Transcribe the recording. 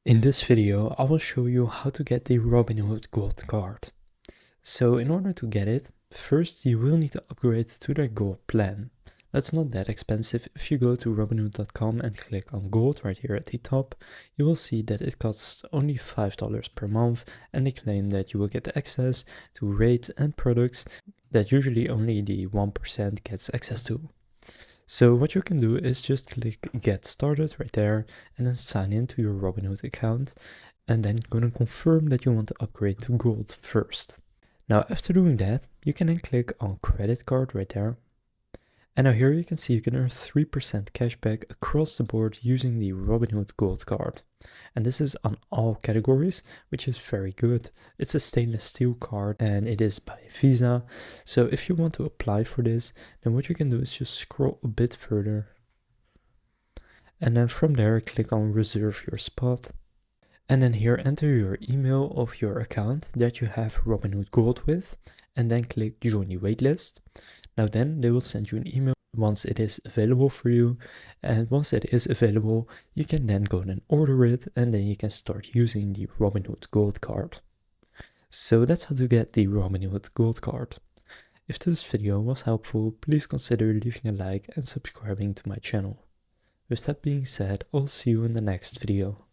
In this video, I will show you how to get the Robinhood Gold card. So in order to get it, first you will need to upgrade to their Gold plan. That's not that expensive. If you go to Robinhood.com and click on Gold right here at the top, you will see that it costs only $5 per month, and they claim that you will get access to rates and products that usually only the 1% gets access to. So what you can do is just click get started right there and then sign into your Robinhood account, and then gonna confirm that you want to upgrade to gold first. Now after doing that, you can then click on credit card right there. And now here you can see you can earn 3% cashback across the board using the Robinhood Gold card. And this is on all categories, which is very good. It's a stainless steel card and it is by Visa. So if you want to apply for this, then what you can do is just scroll a bit further. And then from there, click on reserve your spot. And then here enter your email of your account that you have Robinhood Gold with, and then click join the waitlist. Now then they will send you an email once it is available for you, and once it is available you can then go and order it, and then you can start using the Robinhood Gold card. So that's how to get the Robinhood Gold card. If this video was helpful, please consider leaving a like and subscribing to my channel. With that being said, I'll see you in the next video.